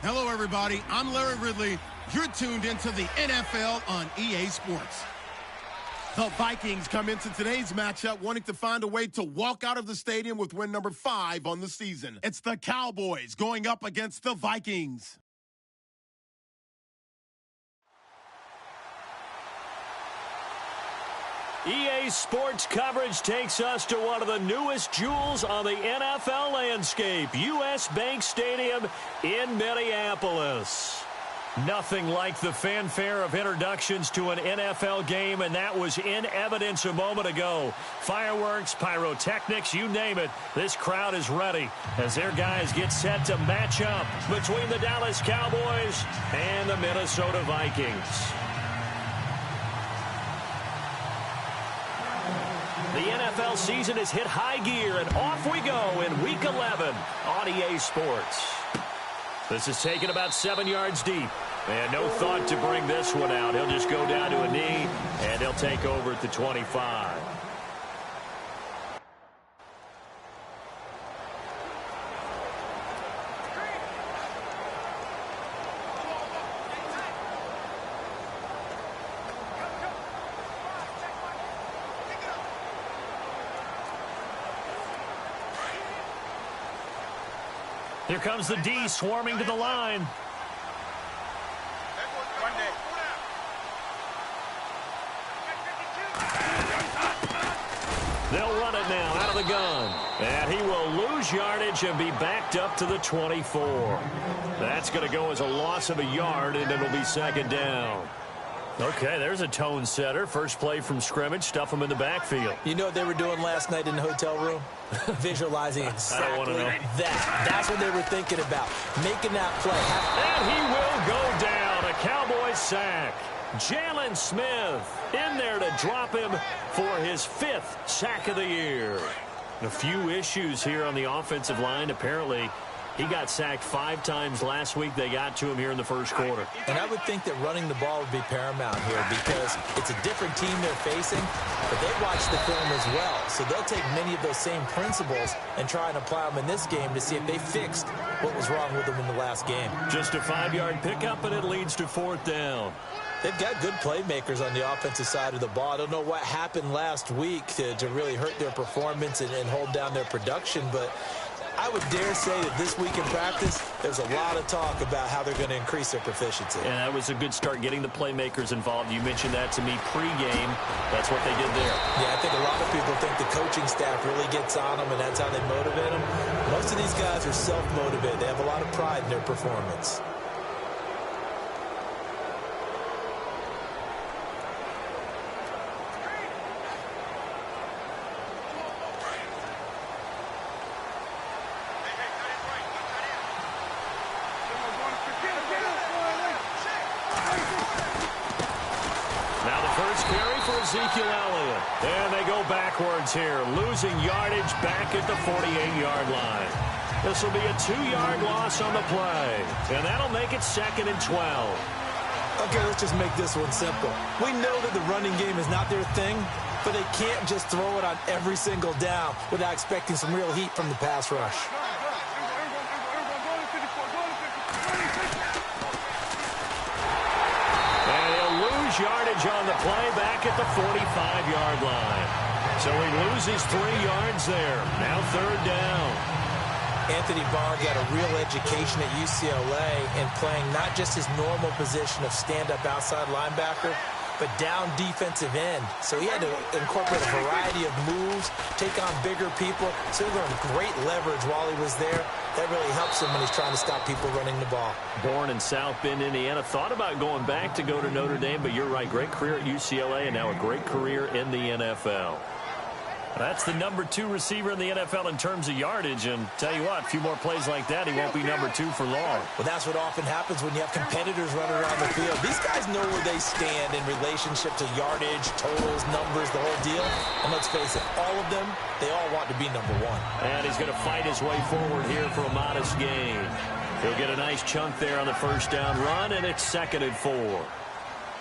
Hello, everybody. I'm Larry Ridley. You're tuned into the NFL on EA Sports. The Vikings come into today's matchup wanting to find a way to walk out of the stadium with win number 5 on the season. It's the Cowboys going up against the Vikings. EA Sports coverage takes us to one of the newest jewels on the NFL landscape, U.S. Bank Stadium in Minneapolis. Nothing like the fanfare of introductions to an NFL game, and that was in evidence a moment ago. Fireworks, pyrotechnics, you name it. This crowd is ready as their guys get set to match up between the Dallas Cowboys and the Minnesota Vikings. The NFL season has hit high gear, and off we go in Week 11 on EA Sports. This is taken about 7 yards deep, and no thought to bring this one out. He'll just go down to a knee, and he'll take over at the 25. Here comes the D swarming to the line. They'll run it now out of the gun. And he will lose yardage and be backed up to the 24. That's going to go as a loss of a yard, and it'll be second down. Okay, there's a tone setter. First play from scrimmage, stuff them in the backfield. You know what they were doing last night in the hotel room? Visualizing exactly that. That's what they were thinking about, making that play. And he will go down. A Cowboys sack. Jalen Smith in there to drop him for his 5th sack of the year. A few issues here on the offensive line. Apparently, he got sacked 5 times last week. They got to him here in the first quarter. And I would think that running the ball would be paramount here because it's a different team they're facing, but they watch the film as well. So they'll take many of those same principles and try and apply them in this game to see if they fixed what was wrong with them in the last game. Just a 5-yard pickup, and it leads to 4th down. They've got good playmakers on the offensive side of the ball. I don't know what happened last week to really hurt their performance and hold down their production, but I would dare say that this week in practice, there's a lot of talk about how they're going to increase their proficiency. And that was a good start, getting the playmakers involved. You mentioned that to me pregame. That's what they did there. Yeah, I think a lot of people think the coaching staff really gets on them, and that's how they motivate them. Most of these guys are self-motivated. They have a lot of pride in their performance. Ezekiel Elliott. And they go backwards here, losing yardage back at the 48-yard line. This will be a 2-yard loss on the play, and that'll make it 2nd and 12. Okay, let's just make this one simple. We know that the running game is not their thing, but they can't just throw it on every single down without expecting some real heat from the pass rush. Yardage on the play back at the 45-yard line. So he loses 3 yards there. Now 3rd down. Anthony Barr got a real education at UCLA in playing not just his normal position of stand-up outside linebacker, but down defensive end. So he had to incorporate a variety of moves, take on bigger people. So he learned great leverage while he was there. That really helps him when he's trying to stop people running the ball. Born in South Bend, Indiana. Thought about going back to go to Notre Dame, but you're right. Great career at UCLA and now a great career in the NFL. That's the number 2 receiver in the NFL in terms of yardage. And tell you what, a few more plays like that, he won't be number 2 for long. Well, that's what often happens when you have competitors running around the field. These guys know where they stand in relationship to yardage, totals, numbers, the whole deal. And let's face it, all of them, they all want to be number 1. And he's going to fight his way forward here for a modest gain. He'll get a nice chunk there on the first down run, and it's 2nd and 4.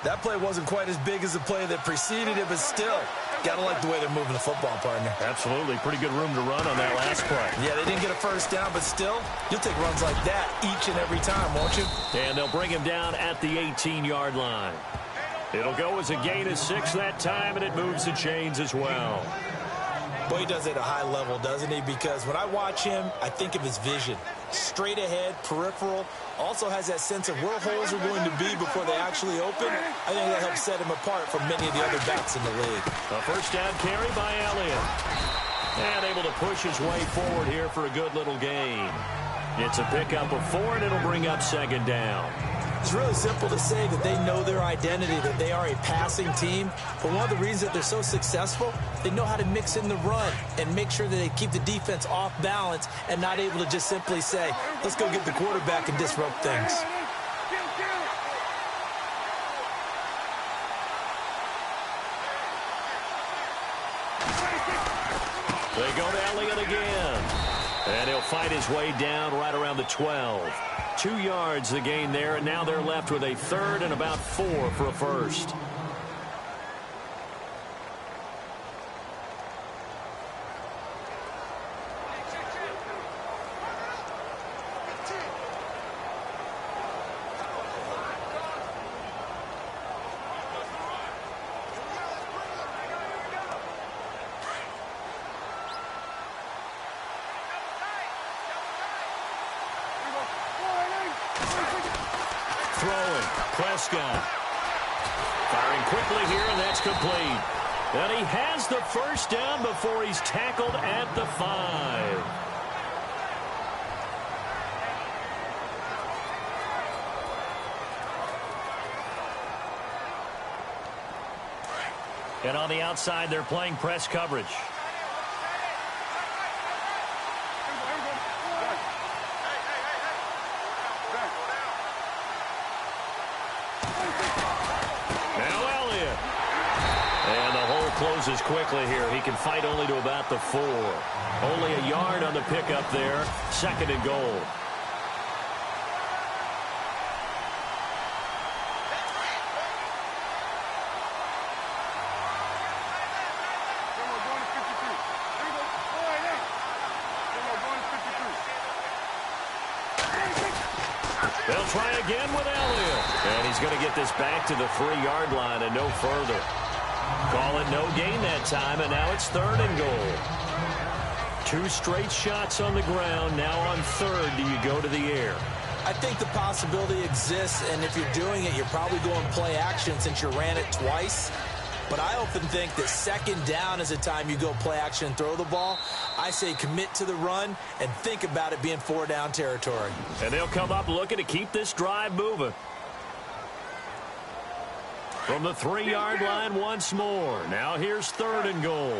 That play wasn't quite as big as the play that preceded it, but still, got to like the way they're moving the football, partner. Absolutely. Pretty good room to run on that last play. Yeah, they didn't get a first down, but still, you'll take runs like that each and every time, won't you? And they'll bring him down at the 18-yard line. It'll go as a gain of 6 that time, and it moves the chains as well. Boy, he does it at a high level, doesn't he? Because when I watch him, I think of his vision. Straight ahead, peripheral, also has that sense of where holes are going to be before they actually open. I think that helps set him apart from many of the other backs in the league. A first down carry by Elliott. And able to push his way forward here for a good little gain. It's a pickup of 4, and it'll bring up second down. It's really simple to say that they know their identity, that they are a passing team. But one of the reasons that they're so successful, they know how to mix in the run and make sure that they keep the defense off balance and not able to just simply say, let's go get the quarterback and disrupt things. They go to Elliott again. And he'll fight his way down right around the 12. 2 yards the gain there, and now they're left with a third and about 4 for a first. Throwing, Prescott. Firing quickly here, and that's complete. And he has the first down before he's tackled at the 5. And on the outside, they're playing press coverage. Closes quickly here. He can fight only to about the 4. Only a yard on the pickup there. Second and goal. They'll try again with Elliott. And he's going to get this back to the 3-yard line and no further. Call it no gain that time, and now it's third and goal. 2 straight shots on the ground. Now on third, do you go to the air? I think the possibility exists, and if you're doing it, you're probably going play action since you ran it twice. But I often think that second down is the time you go play action and throw the ball. I say commit to the run and think about it being 4-down territory. And they'll come up looking to keep this drive moving. From the 3-yard line once more. Now here's third and goal.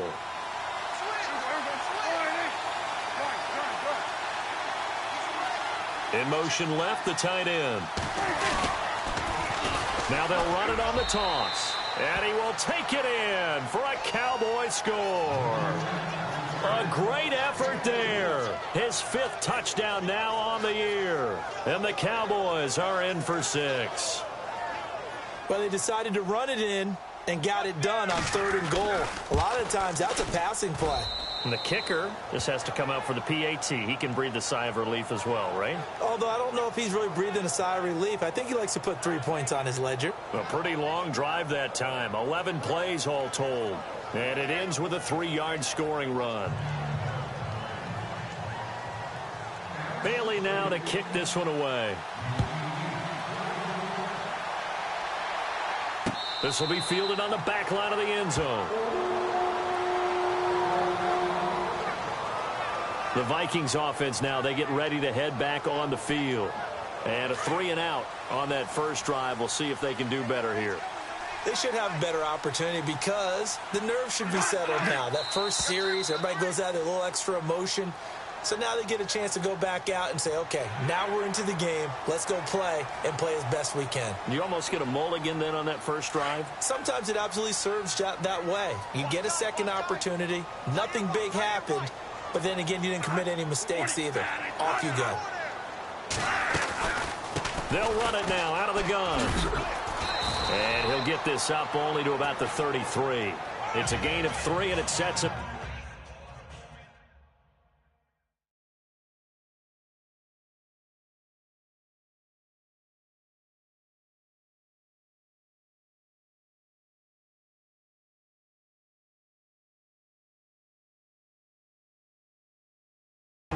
In motion left, the tight end. Now they'll run it on the toss. And he will take it in for a Cowboy score. A great effort there. His 5th touchdown now on the year. And the Cowboys are in for 6. Well, they decided to run it in and got it done on third and goal. A lot of times, that's a passing play. And the kicker just has to come out for the PAT. He can breathe a sigh of relief as well, right? Although I don't know if he's really breathing a sigh of relief. I think he likes to put 3 points on his ledger. A pretty long drive that time. 11 plays all told. And it ends with a 3-yard scoring run. Bailey now to kick this one away. This will be fielded on the back line of the end zone. The Vikings offense now, they get ready to head back on the field. And a 3-and-out on that first drive. We'll see if they can do better here. They should have a better opportunity because the nerves should be settled now. That first series, everybody goes out with a little extra emotion. So now they get a chance to go back out and say, okay, now we're into the game. Let's go play and play as best we can. You almost get a mulligan then on that first drive? Sometimes it absolutely serves that way. You get a second opportunity. Nothing big happened. But then again, you didn't commit any mistakes either. Off you go. They'll run it now out of the gun. And he'll get this up only to about the 33. It's a gain of 3, and it sets him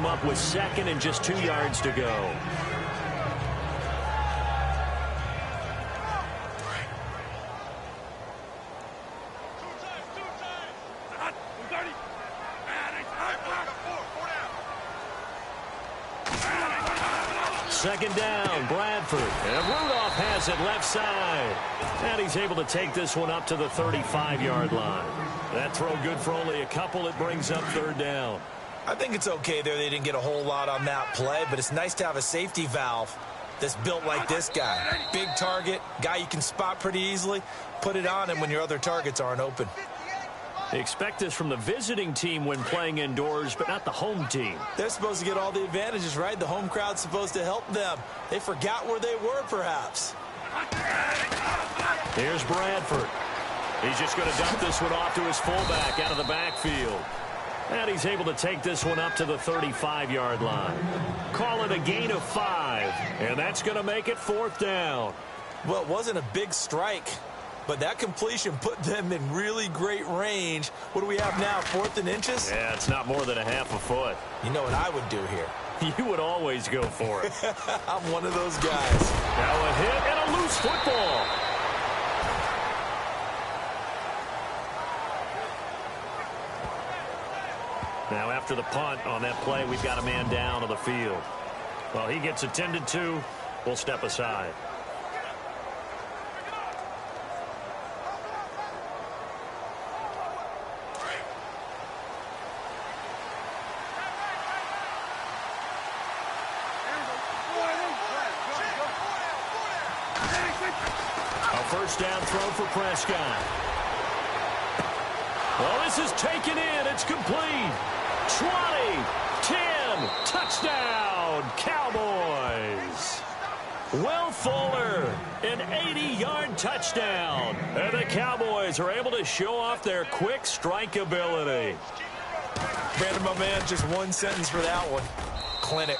up with second and just 2 yards to go. Second down, Bradford. And Rudolph has it left side. And he's able to take this one up to the 35-yard line. That throw good for only a couple. It brings up third down. I think it's okay there. They didn't get a whole lot on that play, but it's nice to have a safety valve that's built like this guy. Big target, guy you can spot pretty easily. Put it on him when your other targets aren't open. Expect this from the visiting team when playing indoors, but not the home team. They're supposed to get all the advantages, right? The home crowd's supposed to help them. They forgot where they were, perhaps. Here's Bradford. He's just going to dump this one off to his fullback out of the backfield. And he's able to take this one up to the 35-yard line. Call it a gain of 5, and that's going to make it fourth down. Well, it wasn't a big strike, but that completion put them in really great range. What do we have now, 4th and inches? Yeah, it's not more than a half a foot. You know what I would do here? You would always go for it. I'm one of those guys. Now a hit and a loose football. Now after the punt on that play, we've got a man down on the field. Well, he gets attended to. We'll step aside. A first down throw for Prescott. Well, this is taken in. It's complete. 20, 10, touchdown, Cowboys. Will Fuller, an 80-yard touchdown. And the Cowboys are able to show off their quick strike ability. Brandon, my man, just one sentence for that one. Clinic.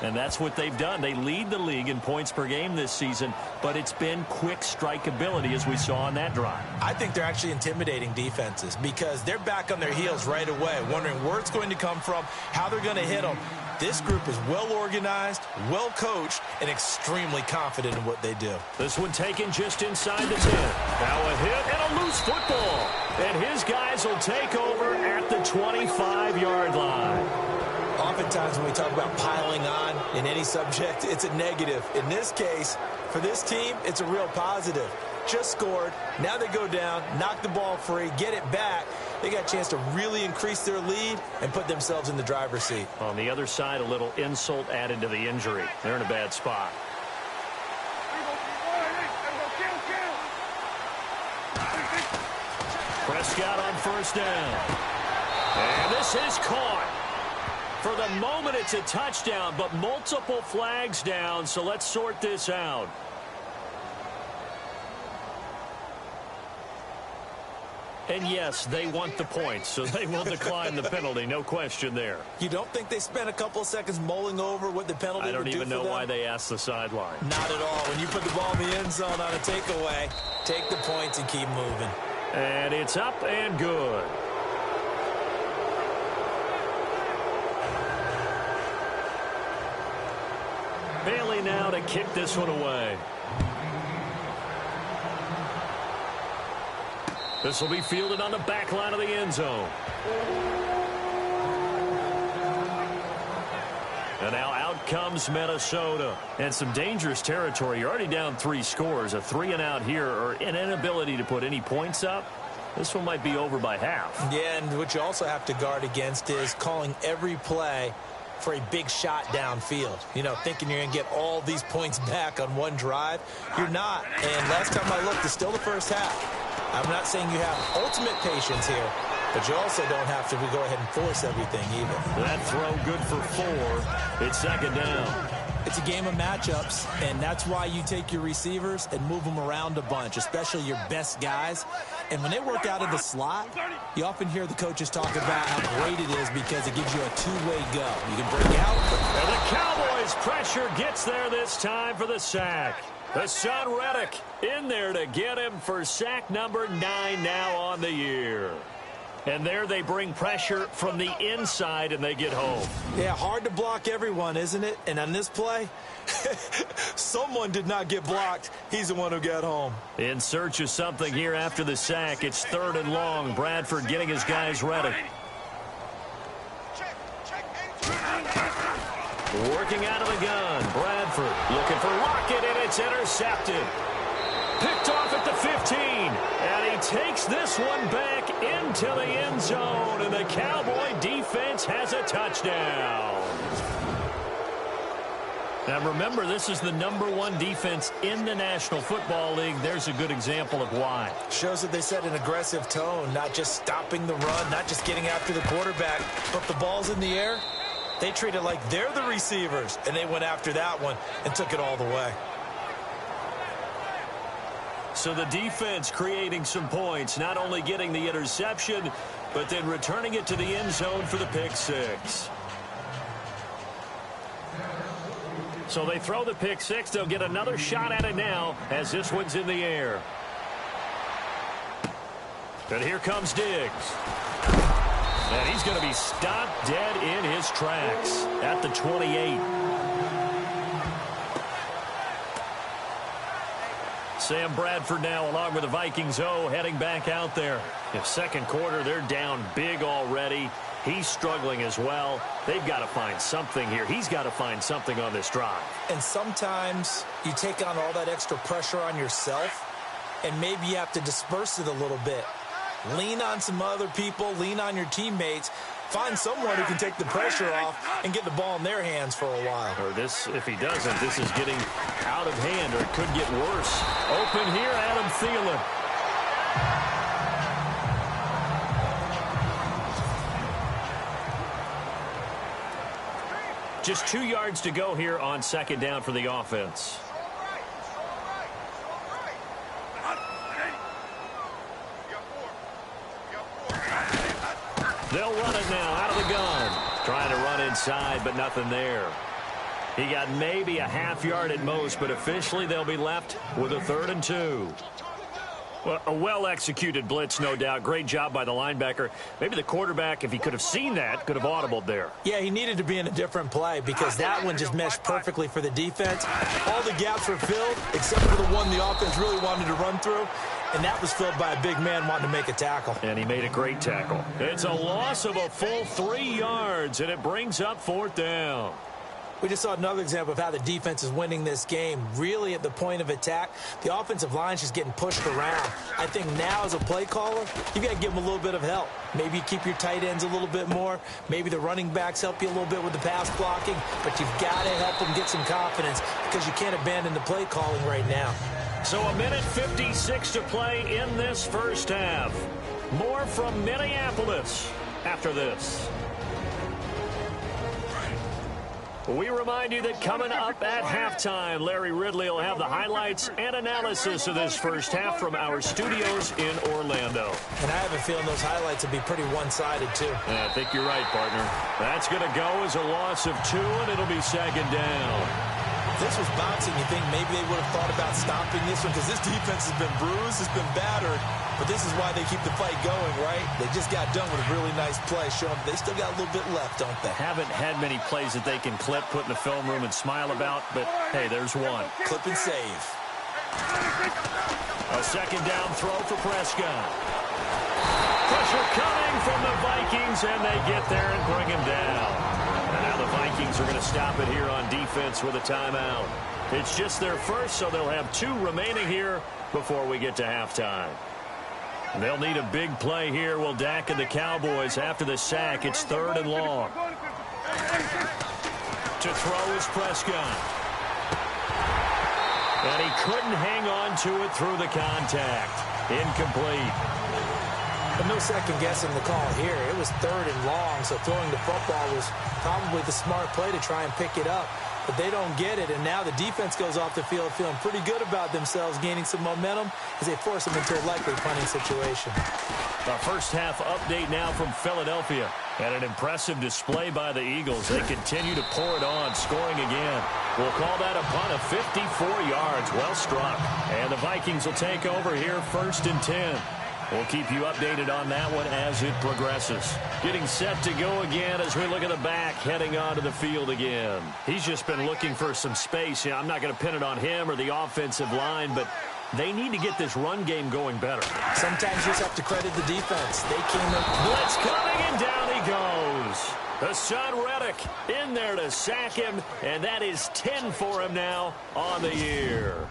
And that's what they've done. They lead the league in points per game this season, but it's been quick strike ability as we saw on that drive. I think they're actually intimidating defenses because they're back on their heels right away, wondering where it's going to come from, how they're going to hit them. This group is well organized, well coached, and extremely confident in what they do. This one taken just inside the 10. Now a hit and a loose football. And his guys will take over at the 25-yard line. Oftentimes when we talk about piling on in any subject, it's a negative. In this case, for this team, it's a real positive. Just scored. Now they go down, knock the ball free, get it back. They got a chance to really increase their lead and put themselves in the driver's seat. On the other side, a little insult added to the injury. They're in a bad spot. Prescott on first down. And this is caught. For the moment, it's a touchdown, but multiple flags down, so let's sort this out. And yes, they want the points, so they will decline the penalty, no question there. You don't think they spent a couple of seconds mulling over what the penalty would do for them? I don't even know why they asked the sideline. Not at all. When you put the ball in the end zone on a takeaway, take the points and keep moving. And it's up and good. Bailey now to kick this one away. This will be fielded on the back line of the end zone. And now out comes Minnesota. And some dangerous territory. You're already down 3 scores. A 3-and-out here, or an inability to put any points up. This one might be over by half. Yeah, and what you also have to guard against is calling every play for a big shot downfield. You know, thinking you're going to get all these points back on one drive. You're not. And last time I looked, it's still the first half. I'm not saying you have ultimate patience here, but you also don't have to go ahead and force everything either. That throw good for 4. It's second down. It's a game of matchups, and that's why you take your receivers and move them around a bunch, especially your best guys. And when they work out of the slot, you often hear the coaches talk about how great it is because it gives you a two-way go. You can break out. And the Cowboys' pressure gets there this time for the sack. Hassan Reddick in there to get him for sack number 9 now on the year. And there they bring pressure from the inside, and they get home. Yeah, hard to block everyone, isn't it? And on this play, someone did not get blocked. He's the one who got home. In search of something here after the sack. It's 3rd and long. Bradford getting his guys ready. Working out of the gun. Bradford looking for Lockett, and it's intercepted. Picked off at the 15, and he takes this one back into the end zone, and the Cowboy defense has a touchdown. Now remember, this is the #1 defense in the National Football League. There's a good example of why. Shows that they set an aggressive tone, not just stopping the run, not just getting after the quarterback, but the ball's in the air. They treat it like they're the receivers, and they went after that one and took it all the way. So the defense creating some points, not only getting the interception, but then returning it to the end zone for the pick 6. So they throw the pick 6. They'll get another shot at it now as this one's in the air. And here comes Diggs. And he's going to be stopped dead in his tracks at the 28. Sam Bradford now along with the Vikings heading back out there. In second quarter, they're down big already. He's struggling as well. They've got to find something here. He's got to find something on this drive. And sometimes you take on all that extra pressure on yourself, and maybe you have to disperse it a little bit. Lean on some other people. Lean on your teammates. Find someone who can take the pressure off and get the ball in their hands for a while. Or this, if he doesn't, this is getting out of hand, or it could get worse. Open here, Adam Thielen. Just 2 yards to go here on 2nd down for the offense. They'll run it now out of the gun. Trying to run inside, but nothing there. He got maybe a half yard at most, but officially they'll be left with a 3rd and 2. Well, a well-executed blitz, no doubt. Great job by the linebacker. Maybe the quarterback, if he could have seen that, could have audibled there. Yeah, he needed to be in a different play because that one just meshed perfectly for the defense. All the gaps were filled except for the one the offense really wanted to run through, and that was filled by a big man wanting to make a tackle. And he made a great tackle. It's a loss of a full 3 yards, and it brings up 4th down. We just saw another example of how the defense is winning this game. Really at the point of attack, the offensive line's just getting pushed around. I think now as a play caller, you got to give them a little bit of help. Maybe you keep your tight ends a little bit more. Maybe the running backs help you a little bit with the pass blocking. But you've got to help them get some confidence because you can't abandon the play calling right now. So a minute 56 to play in this first half. More from Minneapolis after this. We remind you that coming up at halftime, Larry Ridley will have the highlights and analysis of this first half from our studios in Orlando. And I have a feeling those highlights will be pretty one-sided, too. I think you're right, partner. That's going to go as a loss of 2, and it'll be 2nd down. If this was bouncing, you think maybe they would have thought about stopping this one because this defense has been bruised, it's been battered. But this is why they keep the fight going, right? They just got done with a really nice play, showing they still got a little bit left, don't they? Haven't had many plays that they can clip, put in the film room, and smile about, but hey, there's one. Clip and save. A 2nd down throw for Prescott. Pressure coming from the Vikings, and they get there and bring him down. And now the Vikings are going to stop it here on defense with a timeout. It's just their first, so they'll have 2 remaining here before we get to halftime. They'll need a big play here. Will Dak and the Cowboys after the sack. It's 3rd and long. To throw is Prescott. And he couldn't hang on to it through the contact. Incomplete. But no second guessing the call here. It was 3rd and long, so throwing the football was probably the smart play to try and pick it up. but they don't get it. And now the defense goes off the field feeling pretty good about themselves, gaining some momentum as they force them into a likely punting situation. The first half update now from Philadelphia. And an impressive display by the Eagles. They continue to pour it on, scoring again. We'll call that a punt of 54 yards. Well struck. And the Vikings will take over here 1st and 10. We'll keep you updated on that one as it progresses. Getting set to go again as we look at the back, heading onto the field again. He's just been looking for some space. I'm not going to pin it on him or the offensive line, but they need to get this run game going better. Sometimes you just have to credit the defense. They came in. Blitz coming, and down he goes. Hassan Reddick in there to sack him, and that is 10 for him now on the year.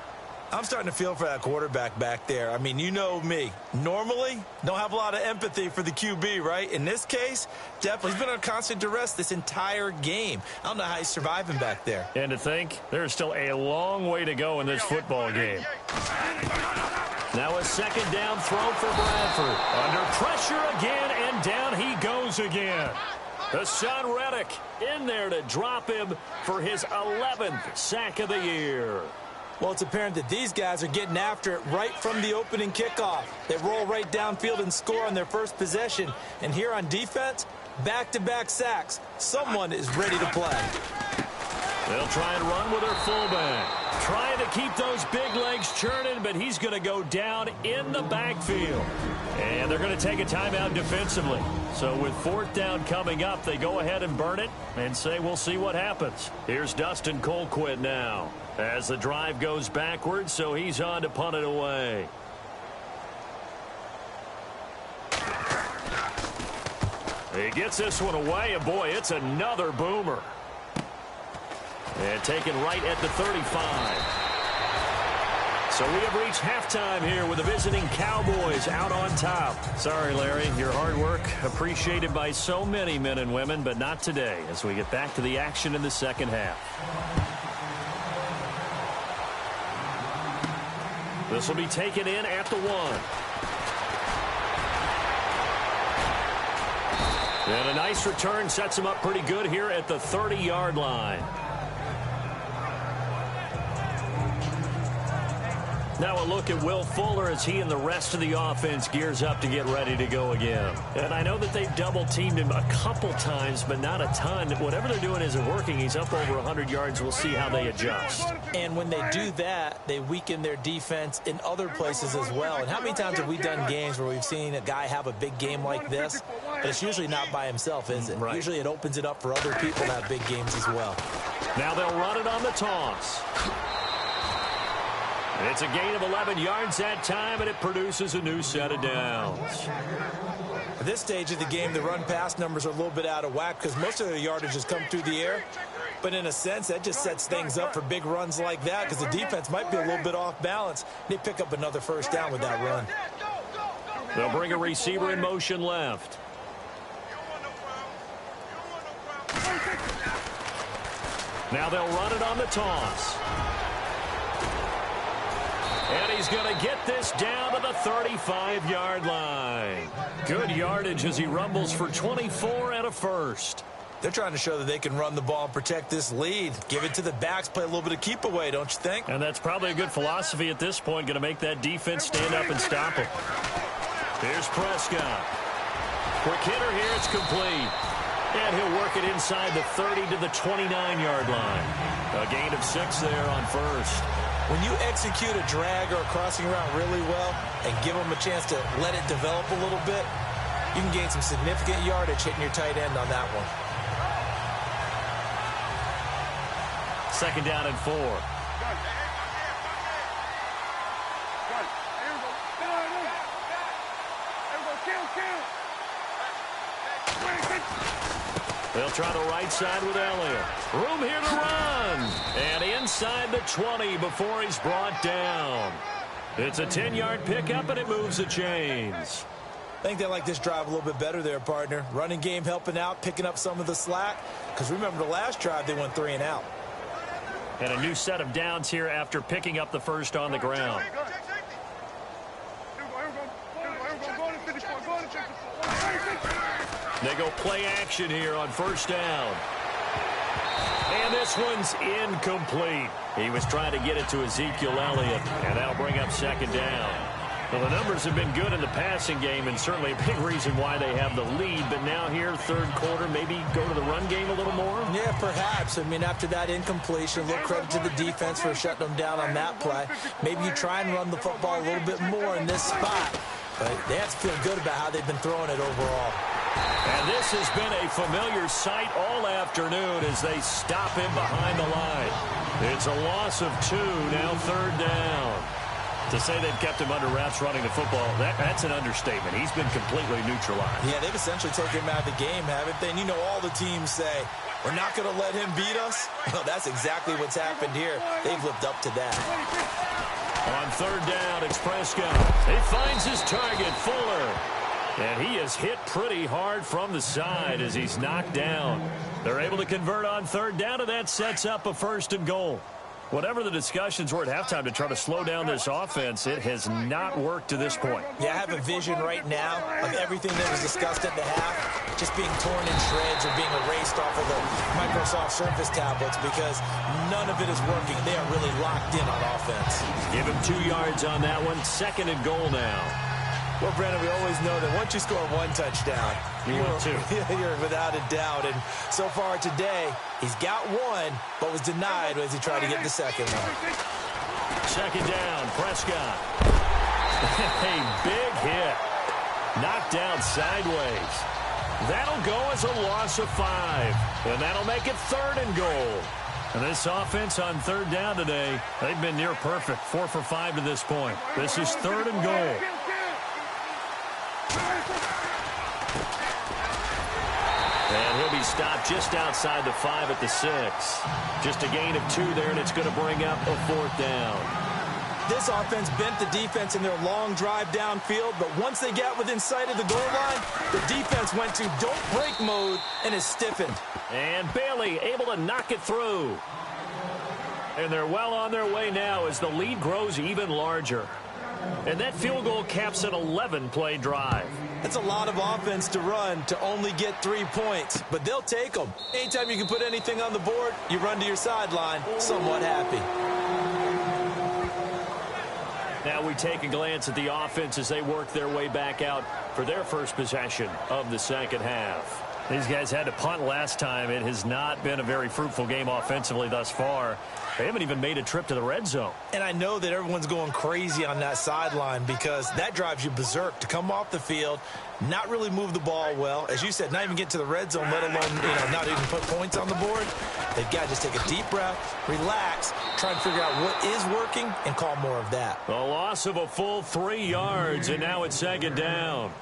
I'm starting to feel for that quarterback back there. I mean, you know me. Normally, don't have a lot of empathy for the QB, right? In this case, definitely. He's been on constant duress this entire game. I don't know how he's surviving back there. And to think, there's still a long way to go in this football game. Now a second down throw for Bradford. Under pressure again, and down he goes again. Hassan Reddick in there to drop him for his 11th sack of the year. Well, it's apparent that these guys are getting after it right from the opening kickoff. They roll right downfield and score on their first possession. And here on defense, back-to-back sacks. Someone is ready to play. They'll try and run with their fullback. Trying to keep those big legs churning, but he's going to go down in the backfield. And they're going to take a timeout defensively. So with 4th down coming up, they go ahead and burn it and say we'll see what happens. Here's Dustin Colquitt now as the drive goes backwards, so he's on to punt it away. He gets this one away, and boy, it's another boomer. And taken right at the 35. So we have reached halftime here with the visiting Cowboys out on top. Sorry, Larry, your hard work appreciated by so many men and women, but not today as we get back to the action in the second half. This will be taken in at the 1. And a nice return sets him up pretty good here at the 30-yard line. Now a look at Will Fuller as he and the rest of the offense gears up to get ready to go again. And I know that they've double-teamed him a couple times, but not a ton. Whatever they're doing isn't working. He's up over 100 yards. We'll see how they adjust. And when they do that, they weaken their defense in other places as well. And how many times have we done games where we've seen a guy have a big game like this? But it's usually not by himself, is it? Right. Usually it opens it up for other people to have big games as well. Now they'll run it on the toss. It's a gain of 11 yards that time, and it produces a new set of downs. At this stage of the game, the run-pass numbers are a little bit out of whack because most of their yardage has come through the air. But in a sense, that just sets things up for big runs like that because the defense might be a little bit off balance. They pick up another first down with that run. They'll bring a receiver in motion left. Now they'll run it on the toss. And he's going to get this down to the 35-yard line. Good yardage as he rumbles for 24 and a first. They're trying to show that they can run the ball and protect this lead. Give it to the backs, play a little bit of keep away, don't you think? And that's probably a good philosophy at this point, going to make that defense stand up and stop him. Here's Prescott. Quick hitter here, it's complete. And he'll work it inside the 30 to the 29-yard line. A gain of 6 there on first. When you execute a drag or a crossing route really well and give them a chance to let it develop a little bit, you can gain some significant yardage hitting your tight end on that one. 2nd down and 4. They'll try the right side with Elliott. Room here to run. And inside the 20 before he's brought down. It's a 10-yard pickup, and it moves the chains. I think they like this drive a little bit better there, partner. Running game helping out, picking up some of the slack. Because remember the last drive, they went 3 and out. And a new set of downs here after picking up the first on the ground. They go play action here on first down. And this one's incomplete. He was trying to get it to Ezekiel Elliott, and that'll bring up second down. Well, the numbers have been good in the passing game, and certainly a big reason why they have the lead. But now here, third quarter, maybe go to the run game a little more? Yeah, perhaps. I mean, after that incompletion, a little credit to the defense for shutting them down on that play. Maybe you try and run the football a little bit more in this spot. But they have to feel good about how they've been throwing it overall. And this has been a familiar sight all afternoon as they stop him behind the line. It's a loss of 2, now third down. To say they've kept him under wraps running the football, that's an understatement. He's been completely neutralized. Yeah, they've essentially taken him out of the game, haven't they? And you know all the teams say, we're not going to let him beat us. Well, that's exactly what's happened here. They've lived up to that. On third down, it's Prescott. He finds his target, Fuller. And he is hit pretty hard from the side as he's knocked down. They're able to convert on third down, and that sets up a 1st and goal. Whatever the discussions were at halftime to try to slow down this offense, it has not worked to this point. Yeah, I have a vision right now of everything that was discussed at the half just being torn in shreds or being erased off of the Microsoft Surface tablets because none of it is working. They are really locked in on offense. Give him 2 yards on that one. 2nd and goal now. Well, Brandon, we always know that once you score 1 touchdown, you're without a doubt. And so far today, he's got 1, but was denied as he tried to get the second one. 2nd down, Prescott. A big hit. Knocked down sideways. That'll go as a loss of 5. And that'll make it 3rd and goal. And this offense on third down today, they've been near perfect. 4 for 5 to this point. This is 3rd and goal. And he'll be stopped just outside the 5 at the 6. Just a gain of 2 there, and it's going to bring up a 4th down. This offense bent the defense in their long drive downfield, but once they got within sight of the goal line, the defense went to don't break mode and is stiffened. And Bailey able to knock it through. And they're well on their way now as the lead grows even larger. And that field goal caps an 11-play drive. That's a lot of offense to run to only get 3 points, but they'll take them. Anytime you can put anything on the board, you run to your sideline, somewhat happy. Now we take a glance at the offense as they work their way back out for their first possession of the second half. These guys had to punt last time. It has not been a very fruitful game offensively thus far. They haven't even made a trip to the red zone. And I know that everyone's going crazy on that sideline because that drives you berserk to come off the field, not really move the ball well. As you said, not even get to the red zone, let alone, not even put points on the board. They've got to just take a deep breath, relax, try and figure out what is working, and call more of that. A loss of a full 3 yards, and now it's second down.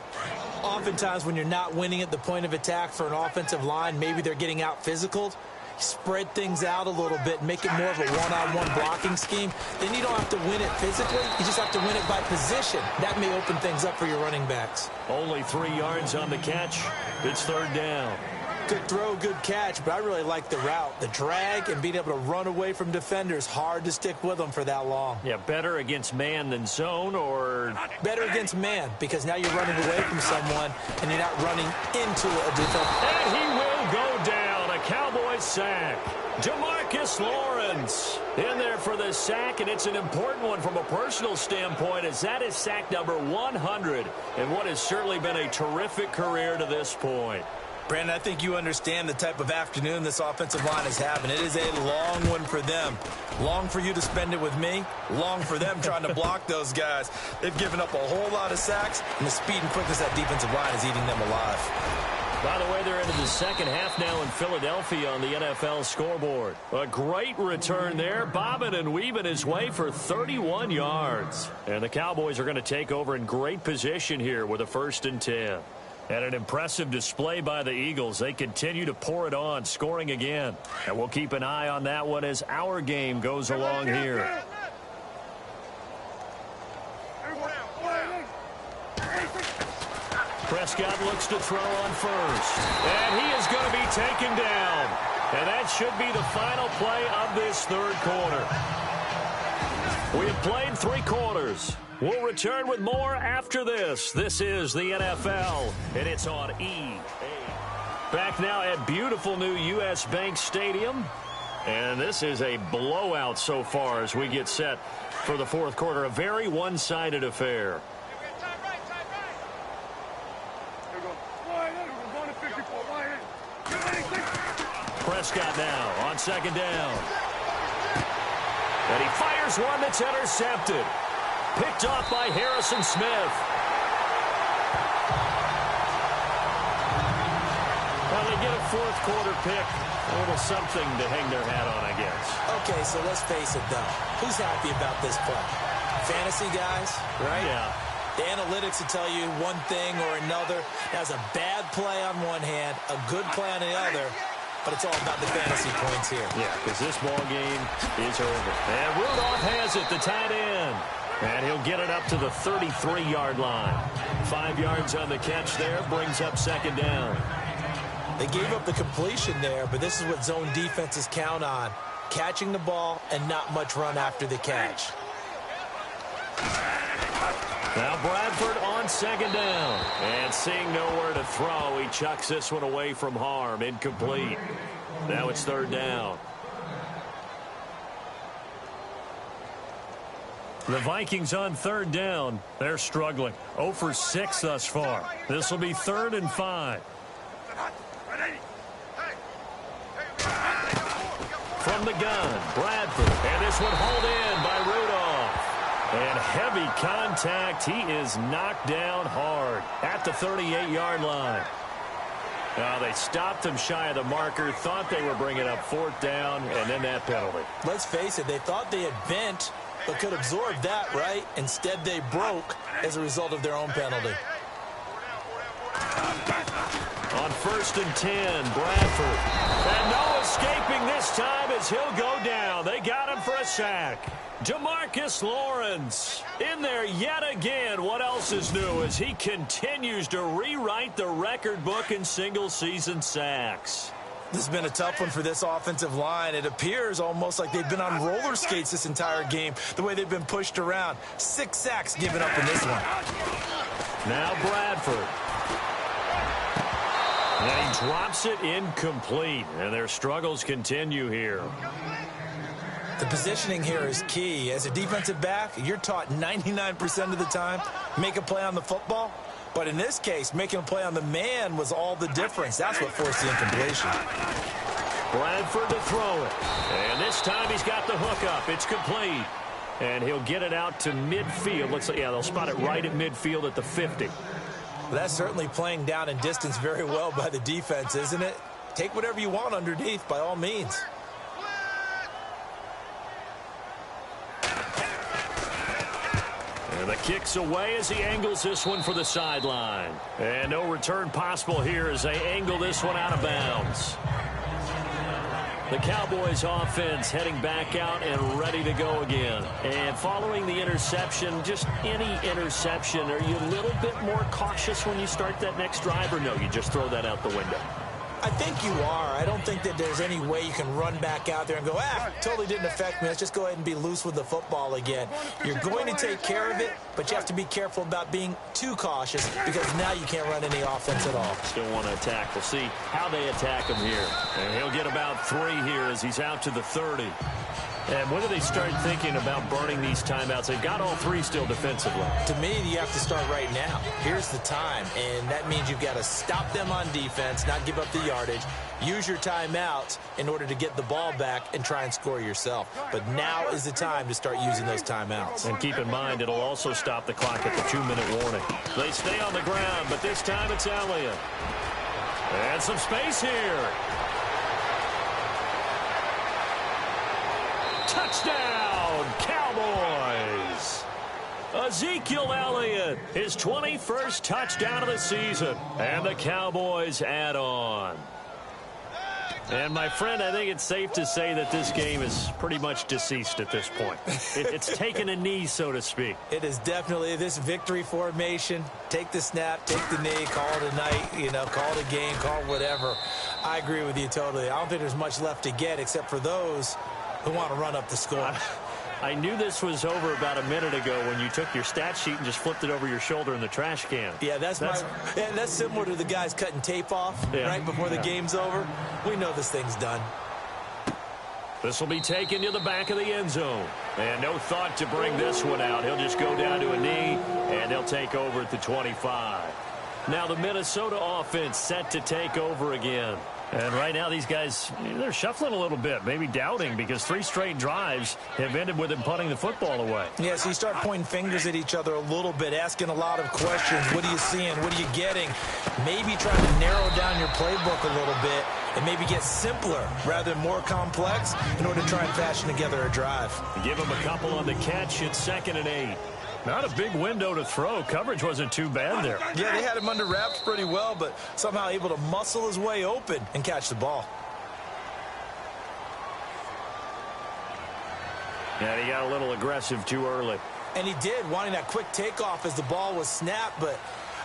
Oftentimes when you're not winning at the point of attack for an offensive line, maybe they're getting out physical. Spread things out a little bit, make it more of a one-on-one blocking scheme. Then you don't have to win it physically. You just have to win it by position. That may open things up for your running backs. Only 3 yards on the catch. It's third down. Good throw, good catch, but I really like the route. The drag and being able to run away from defenders, hard to stick with them for that long. Yeah, better against man than zone, or? Better against man, because now you're running away from someone and you're not running into a defender. And he will go down. A Cowboys sack. Jamarcus Lawrence in there for the sack, and it's an important one from a personal standpoint, as that is sack number 100 in what has certainly been a terrific career to this point. Brandon, I think you understand the type of afternoon this offensive line is having. It is a long one for them. Long for you to spend it with me. Long for them trying to block those guys. They've given up a whole lot of sacks, and the speed and quickness of that defensive line is eating them alive. By the way, they're into the second half now in Philadelphia on the NFL scoreboard. A great return there, bobbing and weaving his way for 31 yards. And the Cowboys are going to take over in great position here with a 1st and 10. And an impressive display by the Eagles. They continue to pour it on, scoring again. And we'll keep an eye on that one as our game goes along here. Prescott looks to throw on first. And he is going to be taken down. And that should be the final play of this third quarter. We have played 3 quarters. We'll return with more after this. This is the NFL, and it's on EA. Back now at beautiful new U.S. Bank Stadium. And this is a blowout so far as we get set for the fourth quarter. A very one-sided affair. Prescott now on second down. And he fires one that's intercepted. Picked off by Harrison Smith. Well, they get a fourth quarter pick. A little something to hang their hat on, I guess. Okay, so let's face it, though. Who's happy about this play? Fantasy guys, right? Yeah. The analytics will tell you one thing or another. That's a bad play on one hand, a good play on the other. But it's all about the fantasy points here. Yeah, because this ball game is over. And Rudolph has it, the tight end. And he'll get it up to the 33-yard line. 5 yards on the catch there, brings up second down. They gave up the completion there, but this is what zone defenses count on. Catching the ball and not much run after the catch. Now Bradford on second down. And seeing nowhere to throw, he chucks this one away from harm. Incomplete. Now it's third down. The Vikings on third down. They're struggling. 0 for 6 thus far. This will be 3rd and 5. From the gun, Bradford. And this one hauled in by Rudolph. And heavy contact. He is knocked down hard at the 38-yard line. They stopped him shy of the marker, thought they were bringing up 4th down, and then that penalty. Let's face it, they thought they had bent, but could absorb that, right? Instead, they broke as a result of their own penalty. On 1st and 10, Bradford. And no escaping this time as he'll go down. They got him for a sack. Jamarcus Lawrence in there yet again. What else is new as he continues to rewrite the record book in single-season sacks. This has been a tough one for this offensive line. It appears almost like they've been on roller skates this entire game, the way they've been pushed around. 6 sacks given up in this one. Now Bradford. And he drops it incomplete, and their struggles continue here. The positioning here is key. As a defensive back, you're taught 99% of the time, make a play on the football. But in this case, making a play on the man was all the difference. That's what forced the incompletion. Bradford to throw it. And this time he's got the hook up. It's complete. And he'll get it out to midfield. Looks like, yeah, they'll spot it right at midfield at the 50. Well, that's certainly playing down in distance very well by the defense, isn't it? Take whatever you want underneath, by all means. And the kick's away as he angles this one for the sideline. And no return possible here as they angle this one out of bounds. The Cowboys offense heading back out and ready to go again. And following the interception, just any interception, are you a little bit more cautious when you start that next drive, or no, you just throw that out the window? I think you are. I don't think that there's any way you can run back out there and go, totally didn't affect me. Let's just go ahead and be loose with the football again. You're going to take care of it, but you have to be careful about being too cautious because now you can't run any offense at all. Still want to attack. We'll see how they attack him here. And he'll get about 3 here as he's out to the 30. And when do they start thinking about burning these timeouts? They've got all 3 still defensively. To me, you have to start right now. Here's the time, and that means you've got to stop them on defense, not give up the yardage, use your timeouts in order to get the ball back and try and score yourself. But now is the time to start using those timeouts. And keep in mind, it'll also stop the clock at the 2-minute warning. They stay on the ground, but this time it's Elliott. And some space here. Touchdown, Cowboys! Ezekiel Elliott, his 21st touchdown of the season. And the Cowboys add on. And, my friend, I think it's safe to say that this game is pretty much deceased at this point. It's taken a knee, so to speak. It is definitely this victory formation. Take the snap, take the knee, call it a night, call it a game, call it whatever. I agree with you totally. I don't think there's much left to get except for those who want to run up the score. I knew this was over about a minute ago when you took your stat sheet and just flipped it over your shoulder in the trash can. Yeah, that's similar to the guys cutting tape off right before the game's over. We know this thing's done. This will be taken to the back of the end zone. And no thought to bring this one out. He'll just go down to a knee, and they'll take over at the 25. Now the Minnesota offense set to take over again. And right now these guys, they're shuffling a little bit, maybe doubting, because 3 straight drives have ended with them punting the football away. Yeah, so you start pointing fingers at each other a little bit, asking a lot of questions. What are you seeing? What are you getting? Maybe trying to narrow down your playbook a little bit and maybe get simpler rather than more complex in order to try and fashion together a drive. Give him a couple on the catch. It's 2nd and 8. Not a big window to throw. Coverage wasn't too bad there. Yeah, they had him under wraps pretty well, but somehow able to muscle his way open and catch the ball. And he got a little aggressive too early. And he did, wanting that quick takeoff as the ball was snapped, but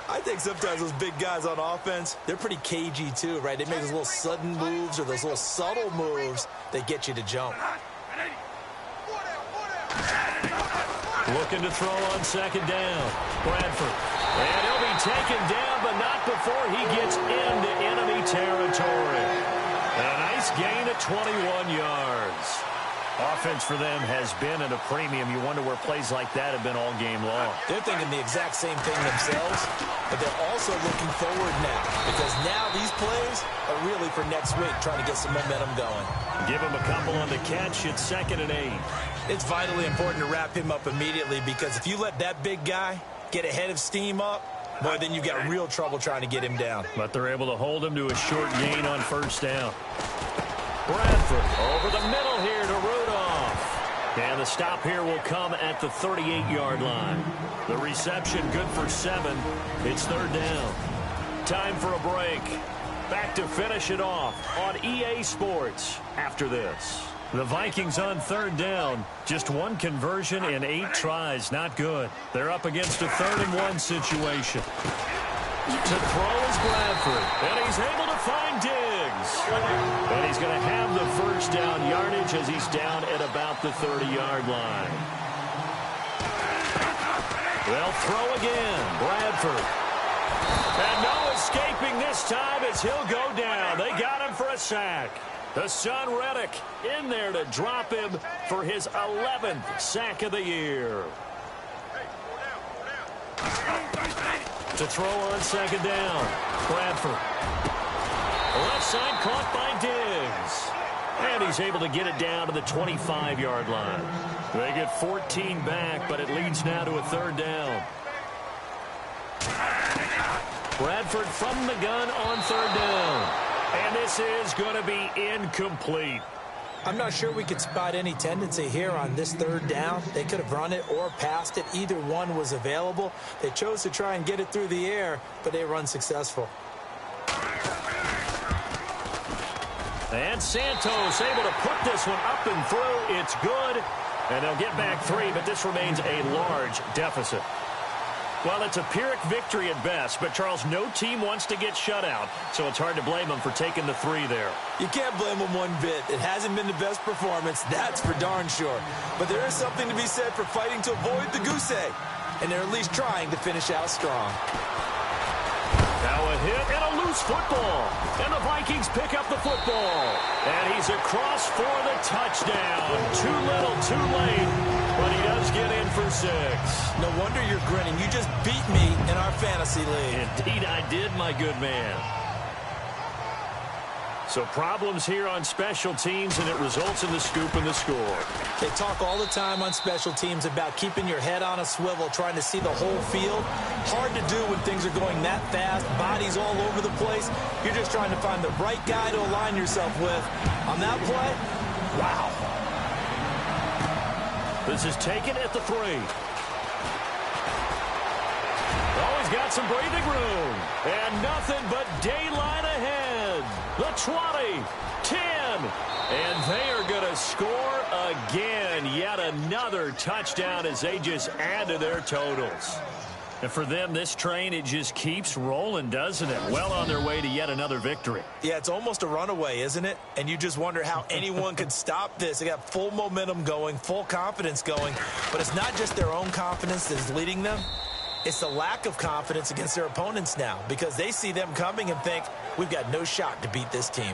I think sometimes those big guys on offense, they're pretty cagey too, right? They make those little sudden moves or those little subtle moves that get you to jump. Looking to throw on 2nd down. Bradford. And he'll be taken down, but not before he gets into enemy territory. And a nice gain of 21 yards. Offense for them has been at a premium. You wonder where plays like that have been all game long. They're thinking the exact same thing themselves, but they're also looking forward now, because now these plays are really for next week, trying to get some momentum going. Give him a couple on the catch. It's 2nd and 8. It's vitally important to wrap him up immediately, because if you let that big guy get ahead of steam up, boy, then you've got real trouble trying to get him down. But they're able to hold him to a short gain on 1st down. Bradford over the middle here to Rudolph. And the stop here will come at the 38-yard line. The reception good for 7. It's 3rd down. Time for a break. Back to finish it off on EA Sports after this. The Vikings on 3rd down. Just 1 conversion in 8 tries. Not good. They're up against a 3rd and 1 situation. To throw is Bradford. And he's able to find Diggs. And he's going to have the 1st down yardage as he's down at about the 30-yard line. They'll throw again. Bradford. And no escaping this time as he'll go down. They got him for a sack. The son Reddick in there to drop him for his 11th sack of the year. To throw on 2nd down. Bradford. Left side caught by Diggs. And he's able to get it down to the 25-yard line. They get 14 back, but it leads now to a 3rd down. Bradford from the gun on 3rd down. And this is going to be incomplete. I'm not sure we could spot any tendency here on this 3rd down. They could have run it or passed it. Either one was available. They chose to try and get it through the air, but they were unsuccessful. And Santos able to put this one up and through. It's good. And they'll get back 3, but this remains a large deficit. Well, it's a Pyrrhic victory at best, but, Charles, no team wants to get shut out, so it's hard to blame them for taking the 3 there. You can't blame them one bit. It hasn't been the best performance, that's for darn sure. But there is something to be said for fighting to avoid the goose egg, and they're at least trying to finish out strong. Now a hit and a loose football, and the Vikings pick up the football. And he's across for the touchdown. Too little, too late, but he does get in for 6. No wonder you're grinning. You just beat me in our fantasy league. Indeed I did, my good man. So problems here on special teams, and it results in the scoop and the score. They talk all the time on special teams about keeping your head on a swivel, trying to see the whole field. Hard to do when things are going that fast, bodies all over the place. You're just trying to find the right guy to align yourself with. On that play, wow. This is taken at the 3. Oh, he's got some breathing room. And nothing but daylight ahead. The 20, 10, and they are going to score again. Yet another touchdown as they just add to their totals. And for them, this train, it just keeps rolling, doesn't it? Well on their way to yet another victory. Yeah, it's almost a runaway, isn't it? And you just wonder how anyone could stop this. They got full momentum going, full confidence going. But it's not just their own confidence that is leading them. It's the lack of confidence against their opponents now, because they see them coming and think, we've got no shot to beat this team.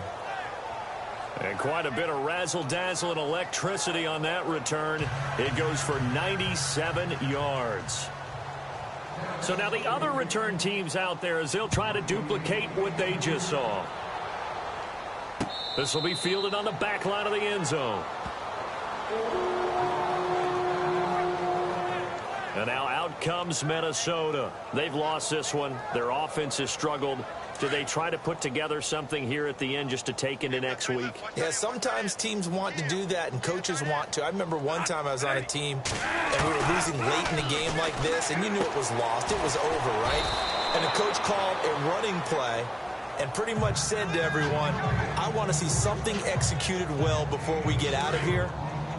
And quite a bit of razzle-dazzle and electricity on that return. It goes for 97 yards. So now the other return teams out there, as they'll try to duplicate what they just saw. This will be fielded on the back line of the end zone. And now out comes Minnesota. They've lost this one. Their offense has struggled. Do they try to put together something here at the end just to take into next week? Yeah, sometimes teams want to do that and coaches want to. I remember one time I was on a team and we were losing late in the game like this, and you knew it was lost. It was over, right? And the coach called a running play and pretty much said to everyone, I want to see something executed well before we get out of here.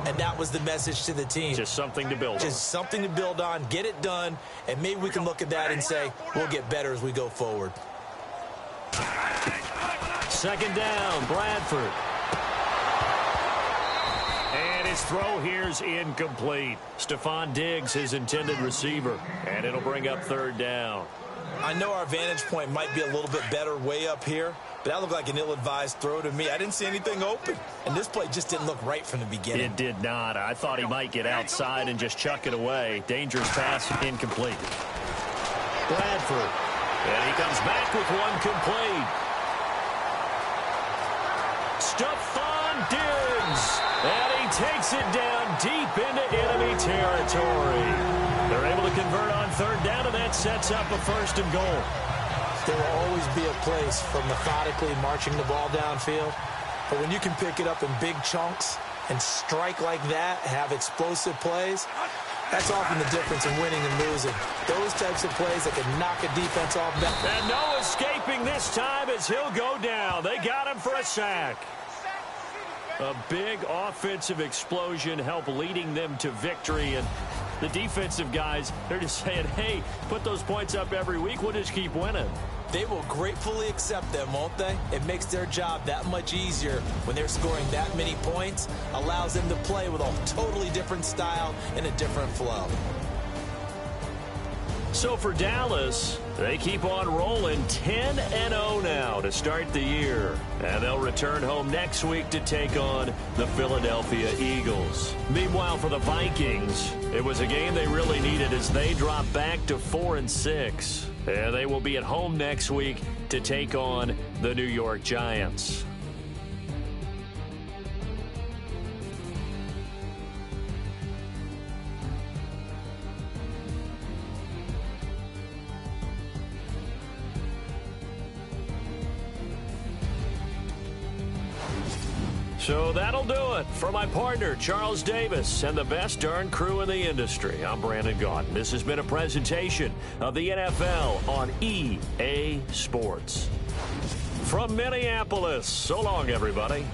And that was the message to the team. Just something to build on. Just something to build on, get it done, and maybe we can look at that and say, we'll get better as we go forward. Second down, Bradford. And his throw here's incomplete. Stephon Diggs, his intended receiver. And it'll bring up third down. I know our vantage point might be a little bit better way up here, but that looked like an ill-advised throw to me. I didn't see anything open, and this play just didn't look right from the beginning. It did not. I thought he might get outside and just chuck it away. Dangerous pass, incomplete. Bradford. And he comes back with one complete. Stephon Diggs. And he takes it down deep into enemy territory. They're able to convert on third down, and that sets up a 1st and goal. There will always be a place for methodically marching the ball downfield. But when you can pick it up in big chunks and strike like that, have explosive plays, that's often the difference in winning and losing. Those types of plays that can knock a defense off balance. And no escaping this time as he'll go down. They got him for a sack. A big offensive explosion helped leading them to victory. And the defensive guys, they're just saying, hey, put those points up every week. We'll just keep winning. They will gratefully accept them, won't they? It makes their job that much easier when they're scoring that many points. Allows them to play with a totally different style and a different flow. So for Dallas, they keep on rolling 10-0 now to start the year. And they'll return home next week to take on the Philadelphia Eagles. Meanwhile, for the Vikings, it was a game they really needed as they drop back to 4-6. And they will be at home next week to take on the New York Giants. So that'll do it for my partner, Charles Davis, and the best darn crew in the industry. I'm Brandon Gaudin. This has been a presentation of the NFL on EA Sports. From Minneapolis, so long, everybody.